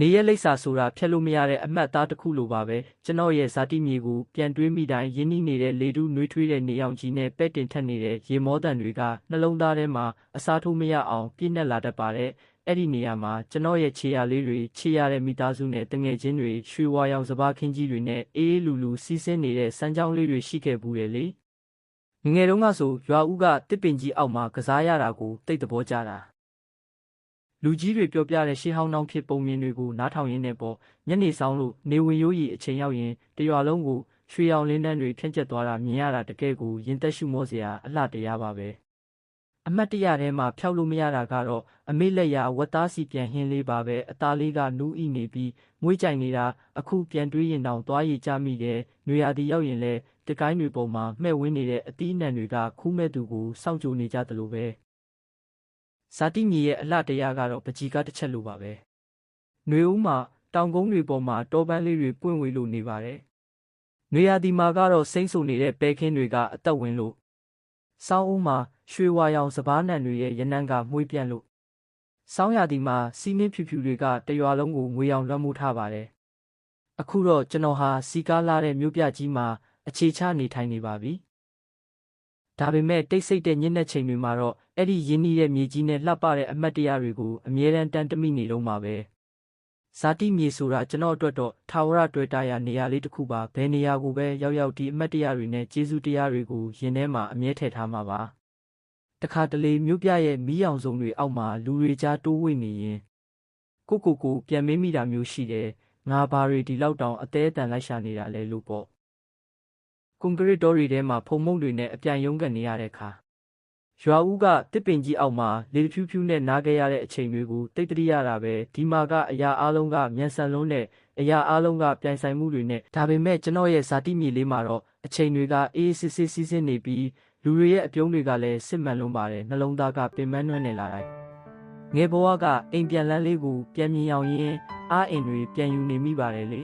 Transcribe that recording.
နေရလိပ်စာဆိုတာဖျက်လို့မရတဲ့အမှတ်အသားတစ်ခုလိုပါပဲကျွန်တော်ရဲ့ဇာတိမြေကိုပြန်တွေးမိတိုင်းရင်းနှီးနေတဲ့လေတုနှွေးထွေးတဲ့နေအောင်ကြီးနဲ့ပဲ့တင်ထက်နေတဲ့ရေမောတန်တွေကနှလုံးသားထဲမှာအစားထိုးမရအောင်ပြည့်နှက်လာတတ်ပါတယ်အဲ့ဒီနေရာမှာကျွန်တော်ရဲ့ခြေရာလေးတွေခြေရတဲ့မိသားစုနဲ့တငယ်ချင်းတွေရွှေဝါရောင်စပါးခင်းကြီးတွေနဲ့အေးအေးလူလူစီးဆင်းနေတဲ့စမ်းချောင်းလေးတွေရှိခဲ့ဘူးတယ်လေငငယ်တုန်းကဆိုရွာဦးကတစ်ပင်ကြီးအောက်မှာကစားရတာကိုတိတ်သဘောကျတာလူကြီးတွေပြောပြတဲ့ရှေးဟောင်းနှောင်းဖြစ်ပုံမြင်တွေကိုနားထောင်ရင်းနဲ့ပေါ့ညနေဆောင်လို့နေဝင်ရိုးရီအချိန်ရောက်ရင်တရွာလုံးကိုရွှေရောင်လင်းတန်းတွေဖြန့်ကျက်သွားတာမြင်ရတာတကယ်ကိုရင်သက်ရှုမောစရာအလှတရားပါပဲအမတ်တရထဲမှာဖျောက်လို့မရတာကတော့အမေလက်ရဝတ်သားစီပြန်ဟင်းလေးပါပဲအသားလေးကနူးဤနေပြီးမွေးကြိုင်နေတာအခုပြန်တွေးရင်တောင်သွားရည်ကြမိတယ်နွေရာသီရောက်ရင်လဲတကိုင်းတွေပေါ်မှာမှဲ့ဝင်းနေတဲ့အသီးအနှံတွေကခူးမဲ့သူကိုစောင့်ကြိုနေကြသလိုပဲဇာတိမြေရဲ့အလှတရားကတော့ပကြီးကားတစ်ချက်လိုပါပဲ။နွေဦးမှာတောင်ကုန်းတွေပေါ်မှာတောပန်းလေးတွေပွင့်ဝေလို့နေပါတယ်။နွေရာသီမှာကတော့စိမ့်ဆူနေတဲ့ပဲခင်းတွေကအသက်ဝင်လို့စောင်းဦးမှာရွှေဝါရောင်စပားနံတွေရဲ့ရနံ့ကမှုေးပြန့်လို့စောင်းရာသီမှာစီးနှင်းဖြူဖြူတွေကတရွာလုံးကိုငွေရောင်လွှမ်းမိုးထားပါတယ်။အခုတော့ကျွန်တော်ဟာစီကားလာတဲ့မြို့ပြကြီးမှာအခြေချနေထိုင်နေပါပြီ။ဒါပေမဲ့တိတ်ဆိတ်တဲ့ညနေချိန်တွေမှာတော့အဲ့ဒီရင်းနှီးတဲ့မြေကြီးနဲ့လှပတဲ့အမတ်တရားတွေကိုအမြဲတမ်းတန်တမိနေတော့မှာပဲဇာတိမြေဆိုတာကျွန်တော်အတွက်တော့ထာဝရတွေ့တာရနေရာလေးတစ်ခုပါဘယ်နေရာကိုပဲရောက်ဒီအမတ်တရားတွေနဲ့ကျေးဇူးတရားတွေကိုရင်ထဲမှာအမြဲထည့်ထားမှာပါတခါတလေမြို့ပြရဲ့မီးရောင်စုံတွေအောက်မှာလူတွေကြားတိုးဝှေ့နေရင်ကိုပြန်မေးမိတာမျိုးရှိတယ်ငါဘာတွေဒီလောက်တောင်အသေးအတန်လိုက်ရှာနေတာလဲလို့ပေါ့ကွန်ကရစ်တောတွေထဲမှာဖုံမုတ်တွေနဲ့အပြိုင်ရုန်းကန်နေရတဲ့အခါရွာဦးကတစ်ပင်ကြီးအောက်မှာလေဖြူးဖြူးနဲ့နားခဲ့ရတဲ့အချိန်တွေကိုတိတ်တရိရတာပဲဒီမှာကအရာအလုံးကမြန်ဆန်လုံးနဲ့အရာအလုံးကပြိုင်ဆိုင်မှုတွေနဲ့ဒါပေမဲ့ကျွန်တော်ရဲ့ဇာတိမြေလေးမှာတော့အချိန်တွေကအေးစစ်စစ်စီးဆင်းနေပြီးလူတွေရဲ့အပြုံးတွေကလည်းစစ်မှန်လုံးပါတယ်နှလုံးသားကပင်ပန်းနှွမ်းနေလာတိုင်းငယ်ဘဝကအိမ်ပြန်လန်းလေးကိုပြန်မြင်အောင်ရင်အားအင်တွေပြန်ယူနေမိပါတယ်လေ